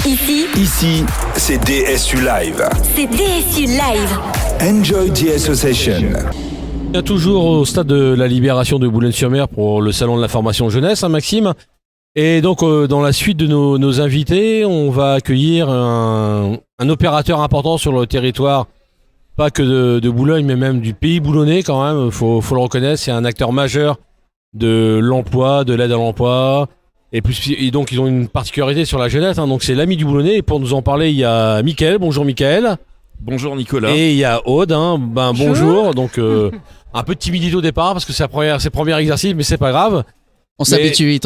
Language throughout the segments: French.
Ici, c'est DSU Live. C'est DSU Live. Enjoy DSU Session. Il y a toujours au stade de la Libération de Boulogne-sur-Mer pour le salon de l'information jeunesse, hein, Maxime. Et donc, dans la suite de nos invités, on va accueillir un opérateur important sur le territoire, pas que de Boulogne, mais même du pays boulonnais quand même, faut le reconnaître. C'est un acteur majeur de l'emploi, de l'aide à l'emploi. Et donc, ils ont une particularité sur la jeunesse. Hein, donc, c'est l'ami du Boulonnais. Et pour nous en parler, il y a Mickaël. Bonjour, Mickaël. Bonjour, Nicolas. Et il y a Aude. Hein. Bonjour. Donc, un peu de timidité au départ parce que c'est le premier exercice, mais c'est pas grave. On s'habitue vite.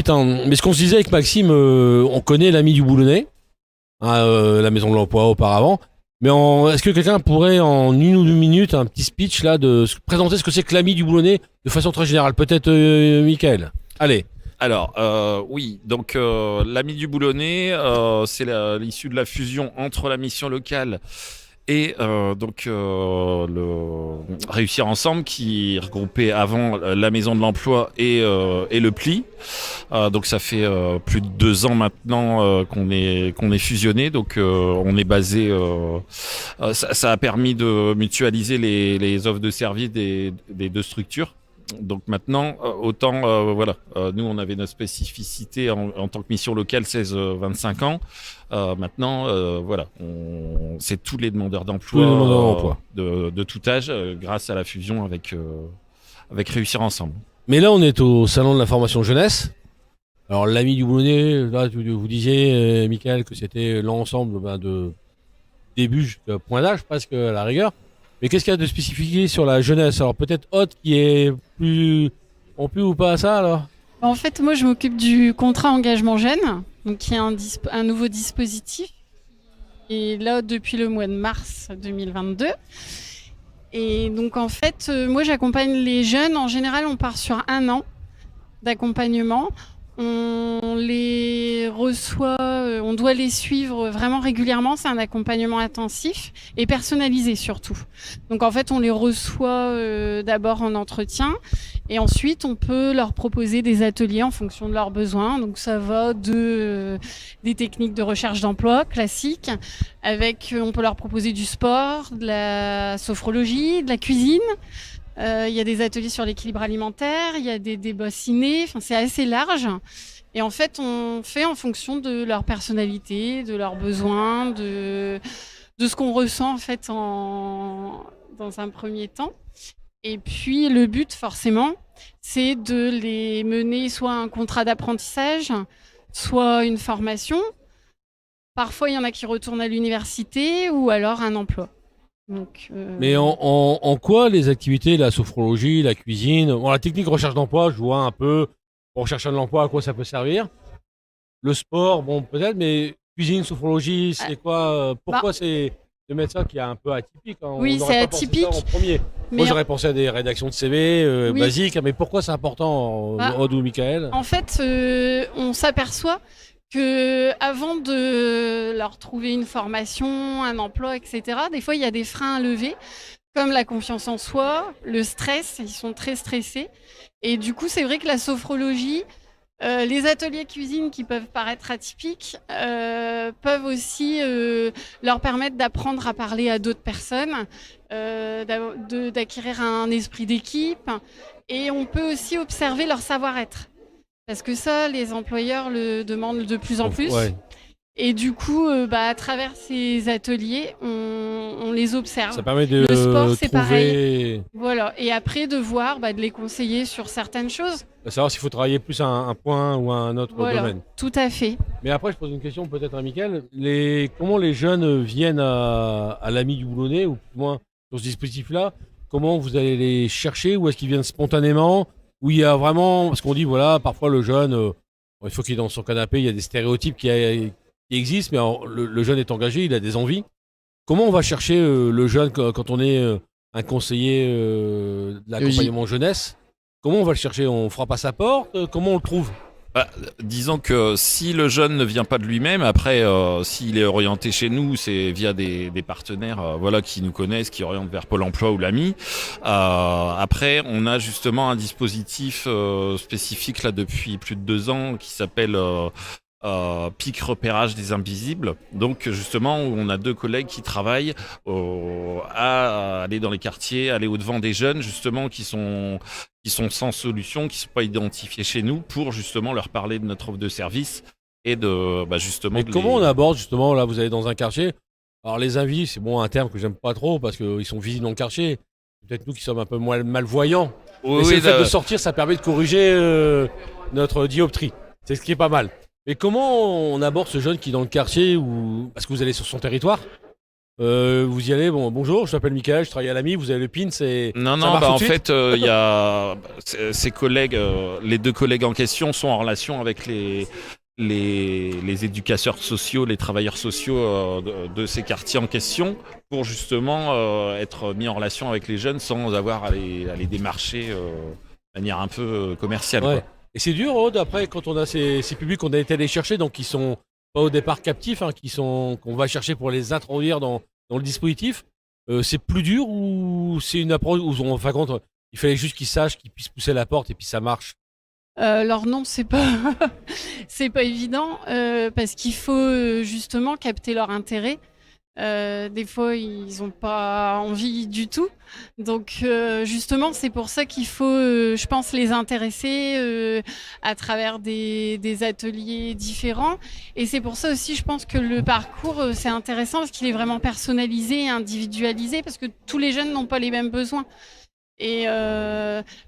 Hein. Mais ce qu'on se disait avec Maxime, on connaît l'ami du Boulonnais, hein, la maison de l'emploi auparavant. Mais est-ce que quelqu'un pourrait, en 1 ou 2 minutes, un petit speech là, de présenter ce que c'est que l'ami du Boulonnais de façon très générale? Peut-être Mickaël. Allez. Alors, oui, donc l'ami du Boulonnais, c'est l'issue de la fusion entre la mission locale et le Réussir Ensemble, qui regroupait avant la Maison de l'Emploi et le PLI. Donc ça fait plus de 2 ans maintenant qu'on est fusionné. Donc on est basé. Ça a permis de mutualiser les offres de services des 2 structures. Donc maintenant, nous on avait notre spécificité en tant que mission locale 16-25 ans. Maintenant, c'est tous les demandeurs d'emploi, de tout âge, grâce à la fusion avec Réussir Ensemble. Mais là, on est au salon de l'information jeunesse. Alors, l'ami du Boulonnais, là, vous disiez, Mickaël, que c'était l'ensemble de début jusqu'à point d'âge, presque à la rigueur. Mais qu'est-ce qu'il y a de spécifique sur la jeunesse? Alors peut-être Aude qui est plus ou pas à ça alors? En fait, moi je m'occupe du contrat engagement jeune, donc qui est un nouveau dispositif. Et là depuis le mois de mars 2022. Et donc en fait, moi j'accompagne les jeunes. En général, on part sur 1 an d'accompagnement. On les reçoit, on doit les suivre vraiment régulièrement. C'est un accompagnement intensif et personnalisé surtout. Donc en fait, on les reçoit d'abord en entretien et ensuite on peut leur proposer des ateliers en fonction de leurs besoins. Donc ça va des techniques de recherche d'emploi classiques, on peut leur proposer du sport, de la sophrologie, de la cuisine. Il y a des ateliers sur l'équilibre alimentaire, il y a des débats ciné, c'est assez large. Et en fait, on fait en fonction de leur personnalité, de leurs besoins, de ce qu'on ressent en fait dans un premier temps. Et puis le but, forcément, c'est de les mener soit un contrat d'apprentissage, soit une formation. Parfois, il y en a qui retournent à l'université ou alors un emploi. Donc, Mais en quoi les activités, la sophrologie, la cuisine, la technique recherche d'emploi, je vois un peu, pour rechercher de l'emploi, à quoi ça peut servir. Le sport, peut-être, mais cuisine, sophrologie, c'est quoi? Pourquoi c'est de mettre ça qui est un peu atypique? Hein, oui, c'est atypique. En premier. Moi, j'aurais pensé à des rédactions de CV oui. basiques, mais pourquoi c'est important, Aude ou Mickaël? En fait, on s'aperçoit que avant de leur trouver une formation, un emploi, etc., des fois, il y a des freins à lever, comme la confiance en soi, le stress, ils sont très stressés. Et du coup, c'est vrai que la sophrologie, les ateliers cuisine qui peuvent paraître atypiques, peuvent aussi leur permettre d'apprendre à parler à d'autres personnes, d'acquérir un esprit d'équipe. Et on peut aussi observer leur savoir-être. Parce que ça, les employeurs le demandent de plus en plus. Ouais. Et du coup, à travers ces ateliers, on les observe. Ça permet de le sport, c'est trouver... pareil. Voilà. Et après, de voir, de les conseiller sur certaines choses. De savoir s'il faut travailler plus un point ou un autre domaine. Tout à fait. Mais après, je pose une question peut-être à Mickaël. Comment les jeunes viennent à l'ami du Boulonnais, ou moins sur ce dispositif-là? Comment vous allez les chercher? Ou est-ce qu'ils viennent spontanément? Où il y a vraiment, parce qu'on dit, parfois le jeune, il faut qu'il est dans son canapé, il y a des stéréotypes qui existent, mais le jeune est engagé, il a des envies. Comment on va chercher le jeune quand on est un conseiller de l'accompagnement jeunesse? Comment on va le chercher? On frappe à sa porte? Comment on le trouve? Disons que si le jeune ne vient pas de lui-même, après, s'il est orienté chez nous, c'est via des partenaires qui nous connaissent, qui orientent vers Pôle emploi ou l'AMI. Après, on a justement un dispositif spécifique là depuis plus de 2 ans qui s'appelle pic repérage des invisibles. Donc justement, où on a 2 collègues qui travaillent à aller dans les quartiers, aller au-devant des jeunes, justement, qui sont sans solution, qui ne sont pas identifiés chez nous, pour justement leur parler de notre offre de service et de justement... Mais comment on aborde justement, là vous allez dans un quartier, alors les invisibles c'est bon un terme que j'aime pas trop parce qu'ils sont visibles dans le quartier, peut-être nous qui sommes un peu moins malvoyants, mais c'est le fait de sortir, ça permet de corriger notre dioptrie, c'est ce qui est pas mal. Mais comment on aborde ce jeune qui est dans le quartier, parce que vous allez sur son territoire, vous y allez, bonjour, je m'appelle Michael, je travaille à l'AMI, vous avez le PIN, c'est... Non, en fait, il y a ces collègues, les 2 collègues en question sont en relation avec les éducateurs sociaux, les travailleurs sociaux de ces quartiers en question, pour justement être mis en relation avec les jeunes sans avoir à les démarcher de manière un peu commerciale. Ouais. Quoi. Et c'est dur, Aude, après, quand on a ces publics qu'on a été les chercher, donc qui sont pas au départ captifs, qu'on va chercher pour les introduire dans le dispositif, c'est plus dur ou c'est une approche où on fin compte, il fallait juste qu'ils sachent qu'ils puissent pousser la porte et puis ça marche? Alors non, c'est pas c'est pas évident parce qu'il faut justement capter leur intérêt. Des fois, ils ont pas envie du tout. Donc justement, c'est pour ça qu'il faut, je pense, les intéresser à travers des ateliers différents. Et c'est pour ça aussi, je pense que le parcours, c'est intéressant parce qu'il est vraiment personnalisé et individualisé parce que tous les jeunes n'ont pas les mêmes besoins. Et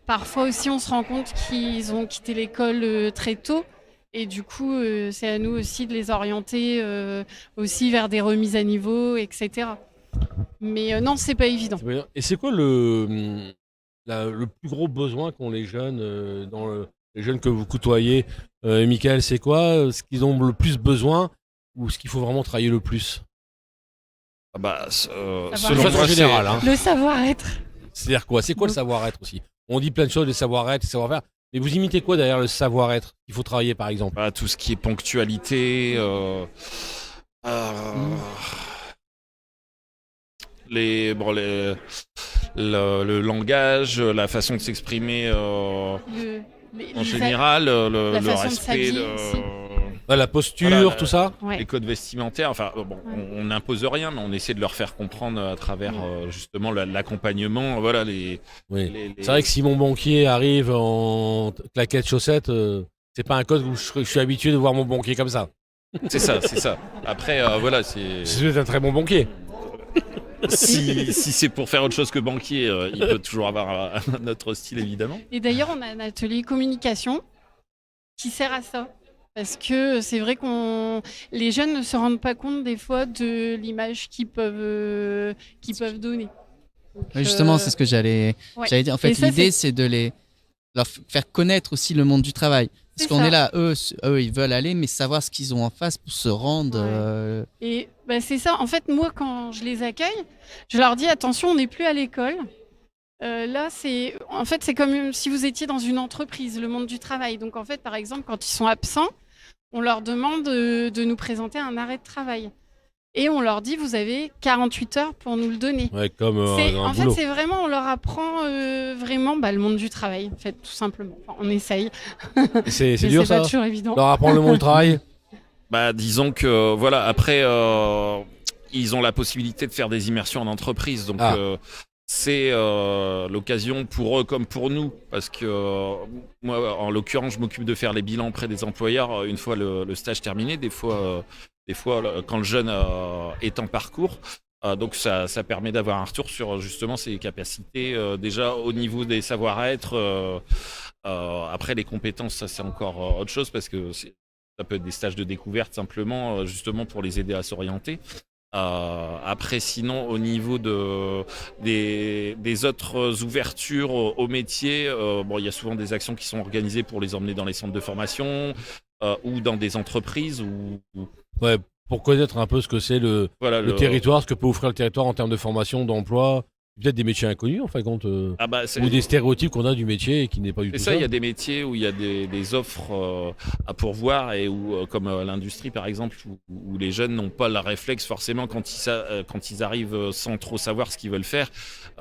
parfois aussi, on se rend compte qu'ils ont quitté l'école très tôt. Et du coup, c'est à nous aussi de les orienter aussi vers des remises à niveau, etc. Mais non, c'est pas évident. Et c'est quoi le plus gros besoin qu'ont les jeunes, les jeunes que vous côtoyez, Michael, c'est quoi ce qu'ils ont le plus besoin ou ce qu'il faut vraiment travailler le plus? Selon façon moi, générale, hein. Le savoir-être. C'est-à-dire quoi? C'est quoi le savoir-être aussi? On dit plein de choses, le savoir-être, le savoir-faire. Mais vous imitez quoi derrière le savoir-être qu'il faut travailler par exemple? Tout ce qui est ponctualité, le langage, la façon de s'exprimer en général, le façon de respect, s'habiller aussi. La posture, tout ça? Ouais. les codes vestimentaires. Enfin, on n'impose rien, mais on essaie de leur faire comprendre à travers justement l'accompagnement. Voilà, Oui. C'est vrai que si mon banquier arrive en claquettes chaussettes, c'est pas un code où je suis habitué de voir mon banquier comme ça. c'est ça. Après, voilà, C'est un très bon banquier. si c'est pour faire autre chose que banquier, il peut toujours avoir un autre style, évidemment. Et d'ailleurs, on a un atelier communication qui sert à ça. Parce que c'est vrai les jeunes ne se rendent pas compte des fois de l'image qu'ils peuvent donner. Donc, Oui, justement, c'est ce que j'allais dire. En fait, Et ça, l'idée, c'est de leur faire connaître aussi le monde du travail. Parce C'est qu'on ça. est là, eux, ils veulent aller, mais savoir ce qu'ils ont en face pour se rendre. Et c'est ça. En fait, moi, quand je les accueille, je leur dis attention, on n'est plus à l'école. Là, c'est comme si vous étiez dans une entreprise, le monde du travail. Donc, en fait, par exemple, quand ils sont absents, on leur demande de nous présenter un arrêt de travail. Et on leur dit, vous avez 48 heures pour nous le donner. Ouais, comme dans un En fait, boulot. c'est vraiment, on leur apprend vraiment le monde du travail, en fait, tout simplement. Enfin, on essaye. C'est Mais dur c'est ça? pas toujours évident. Leur apprendre le monde du travail? Disons que voilà, après ils ont la possibilité de faire des immersions en entreprise, donc c'est l'occasion pour eux comme pour nous, parce que moi en l'occurrence je m'occupe de faire les bilans auprès des employeurs une fois le stage terminé, des fois quand le jeune est en parcours. Donc ça permet d'avoir un retour sur justement ses capacités déjà au niveau des savoir-être. Après les compétences, ça c'est encore autre chose, parce que ça peut être des stages de découverte simplement, justement pour les aider à s'orienter. Après, sinon, au niveau des autres ouvertures au métier, il y a souvent des actions qui sont organisées pour les emmener dans les centres de formation ou dans des entreprises. Ouais, pour connaître un peu ce que c'est le territoire, ce que peut offrir le territoire en termes de formation, d'emploi, peut-être des métiers inconnus en fin de compte, Ah bah, ou des stéréotypes qu'on a du métier et qui n'est pas du c'est tout ça, il y a des métiers où il y a des offres à pourvoir et où, comme l'industrie par exemple, où les jeunes n'ont pas le réflexe forcément quand ils arrivent sans trop savoir ce qu'ils veulent faire.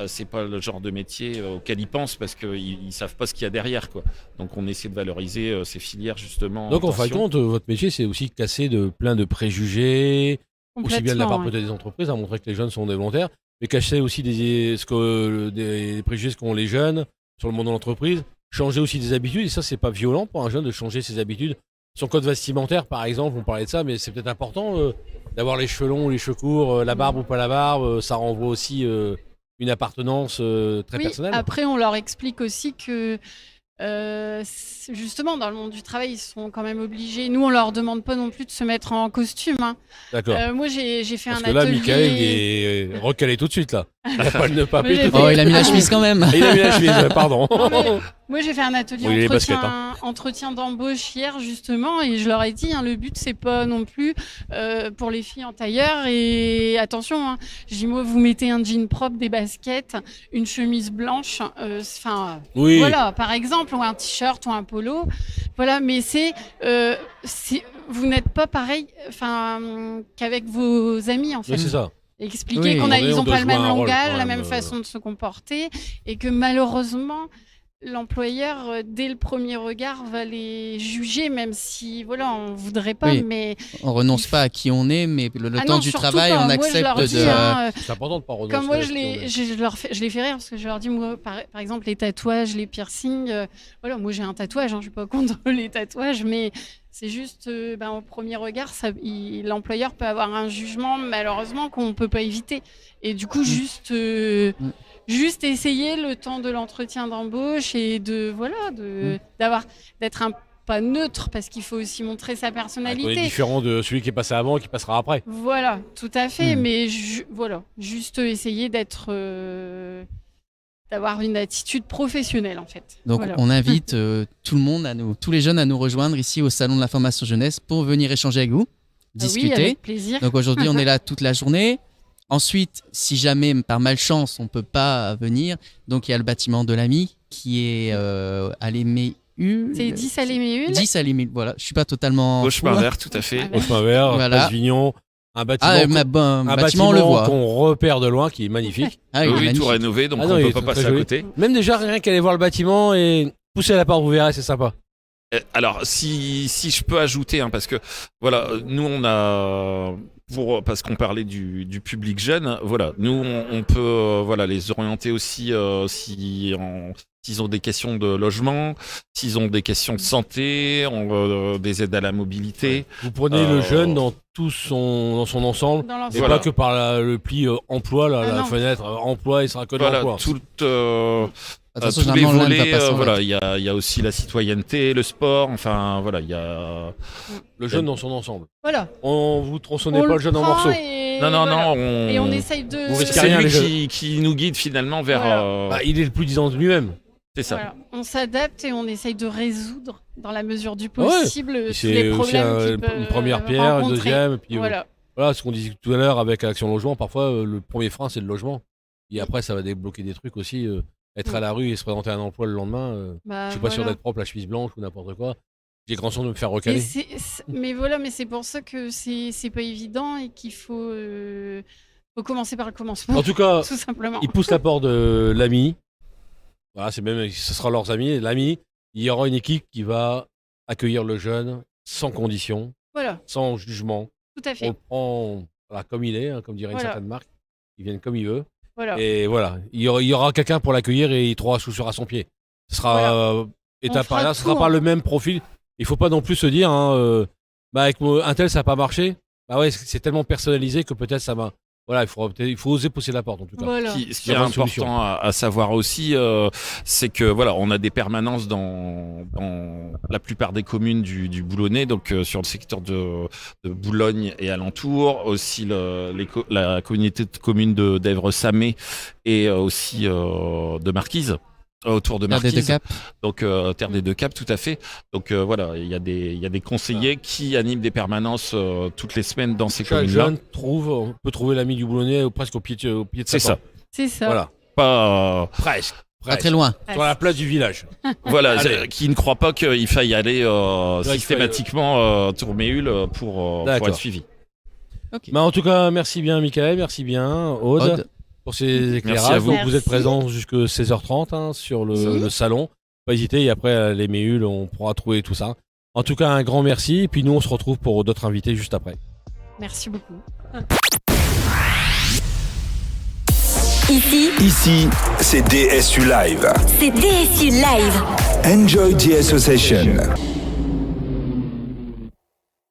C'est pas le genre de métier auquel ils pensent parce qu'ils savent pas ce qu'il y a derrière, quoi. Donc on essaie de valoriser ces filières justement. Donc en fin de compte, votre métier c'est aussi casser de plein de préjugés, aussi bien de la part Complètement, peut-être des entreprises, à montrer que les jeunes sont des volontaires, mais casser aussi des préjugés qu'ont les jeunes sur le monde de l'entreprise, changer aussi des habitudes, et ça c'est pas violent pour un jeune de changer ses habitudes. Son code vestimentaire par exemple, on parlait de ça, mais c'est peut-être important d'avoir les cheveux longs ou les cheveux courts, la barbe ou pas la barbe, ça renvoie aussi une appartenance très Oui, personnelle. après, on leur explique aussi que justement, dans le monde du travail, ils sont quand même obligés. Nous, on leur demande pas non plus de se mettre en costume, hein. D'accord. Moi, j'ai fait Parce un que là, atelier. Michael, il est recalé tout de suite là. Il n'a pas le nœud papé. Mais j'ai tout- fait- Oh, il a mis la chemise quand même. Il a mis la chemise, pardon. Non, mais moi, j'ai fait un atelier Oui, les entretien, baskets, hein. entretien d'embauche hier, justement, et je leur ai dit, hein, le but, c'est pas non plus pour les filles en tailleur. Et attention, hein, je dis, moi, vous mettez un jean propre, des baskets, une chemise blanche, enfin, Oui. voilà, par exemple, ou un t-shirt ou un polo. Voilà, mais vous n'êtes pas pareil, enfin, qu'avec vos amis, en fait. Oui, c'est ça. Expliquer Oui. qu'ils On n'ont doit pas le jouer même un rôle, langage, quand la même, même façon de se comporter, et que malheureusement, l'employeur, dès le premier regard, va les juger, même si, voilà, on voudrait pas, Oui. mais... On renonce pas à qui on est, mais le Ah temps non, du surtout travail, pas. on Moi, je accepte leur dis, de. hein, C'est important de pas renoncer. comme moi, à je ce qu'on est. je les fais rire parce que je leur dis, moi, par exemple, les tatouages, les piercings, voilà, moi j'ai un tatouage, hein, je suis pas contre les tatouages, mais c'est juste, au premier regard, l'employeur peut avoir un jugement, malheureusement, qu'on peut pas éviter. Et du coup, juste essayer le temps de l'entretien d'embauche et d'être pas neutre parce qu'il faut aussi montrer sa On est personnalité. différent de celui qui est passé avant et qui passera après. Voilà, tout à fait. Mm. Mais voilà, juste essayer d'avoir une attitude professionnelle en fait. Donc Voilà. on invite tout le monde, tous les jeunes à nous rejoindre ici au Salon de la formation jeunesse pour venir échanger avec vous, Ah oui, discuter. avec plaisir. Donc aujourd'hui, on est là toute la journée. Ensuite, si jamais par malchance on peut pas venir, donc il y a le bâtiment de l'AMI qui est à l'Éméhul. C'est 10 à l'Éméhul. 10 à l'Éméhul, voilà. Je suis pas totalement Au fou, chemin hein. vert, tout à fait. Ah, Au chemin vert, Voilà. Place Vignon, un bâtiment, Un bâtiment, on le voit. qu'on repère de loin, qui est magnifique. Ah, il est Oui, magnifique. tout rénové, donc Ah non, on il peut est pas très passer à joli. côté. Même déjà, rien qu'aller voir le bâtiment et pousser à la porte, vous verrez, c'est sympa. Alors, si je peux ajouter, hein, parce que voilà, nous on a, parce qu'on parlait du public jeune, voilà, nous on peut voilà les orienter aussi s'ils ont des questions de logement, s'ils ont des questions de santé, des aides à la mobilité. Vous prenez le jeune dans son ensemble, Dans et l'ensemble. Voilà. pas que par le pli emploi, Ah la non. fenêtre emploi, il sera que dans Voilà, l'emploi. Attention, tous les généralement, l'un ne va volets, pas sans voilà, l'autre. il y a aussi la citoyenneté, le sport, enfin voilà, il y a. Le jeune dans son ensemble. Voilà. Vous tronçonnez On pas le jeune en prend morceaux. et Non, voilà. non, Et on essaye de. Vous risquez C'est rien, lui les qui nous guide finalement vers. Voilà. Bah, il est le plus disant de lui-même. C'est ça. Voilà. On s'adapte et on essaye de résoudre dans la mesure du Ouais. possible tous C'est les aussi problèmes qu'ils une peuvent première pierre, une rencontrer. deuxième, et puis Voilà. voilà ce qu'on disait tout à l'heure avec Action Logement. Parfois, le premier frein, c'est le logement. Et après, ça va débloquer des trucs aussi. Être à la rue et se présenter à un emploi le lendemain, Bah, je suis pas sûr voilà. d'être propre, la chemise blanche ou n'importe quoi. J'ai grand chance de me faire Mais, recaler. mais voilà, mais c'est pour ça que c'est pas évident et qu'il faut commencer par le commencement. En tout cas, Tout simplement. ils poussent la porte de l'AMI. Voilà, ce sera leurs amis. L'AMI, il y aura une équipe qui va accueillir le jeune sans condition, Voilà, sans jugement. tout à On fait. le prend voilà, comme il est, hein, comme dirait Voilà. une certaine marque. Il vient comme il veut. Voilà. Et voilà, il y aura quelqu'un pour l'accueillir et il trouvera chaussure à son pied. Ce sera Voilà. étape On par fera étape, ce sera tout, pas hein. le même profil. Il faut pas non plus se dire, avec un tel ça n'a pas marché. Bah ouais, c'est tellement personnalisé que peut-être ça va. Voilà, il faut oser pousser la porte en tout cas. Voilà. Ce qui Il y est aura une solution. important à savoir aussi, c'est que voilà, on a des permanences dans la plupart des communes du Boulonnais, donc sur le secteur de Boulogne et alentour, aussi la communauté de communes d'Èvres-Samé et aussi de Marquise. Autour de Terre des Deux Marquise, Caps. donc Terre des Deux Caps, tout à fait. Donc voilà, il y a des conseillers qui animent des permanences toutes les semaines dans ces Chaque communes-là. jeune peut trouver l'ami du Boulonnais presque au pied de sa C'est ça. porte. C'est ça. Voilà. pas Presque. Pas très loin. Sur la place du village. voilà, Allez. qui ne croient pas qu'il faille aller qu'il faille- systématiquement Tourméhul pour D'accord. être suivi. Ok. Mais en tout cas, merci bien Michael, merci bien Aude, Aude. pour ces éclairages. Merci à vous. Donc, vous êtes Merci. présents jusqu'à 16h30 sur le salon. Pas hésiter, et après les méhules, on pourra trouver tout ça. En tout cas, un grand merci. Et puis nous, on se retrouve pour d'autres invités juste après. Merci beaucoup. Ici, c'est DSU Live. C'est DSU Live. Enjoy the association.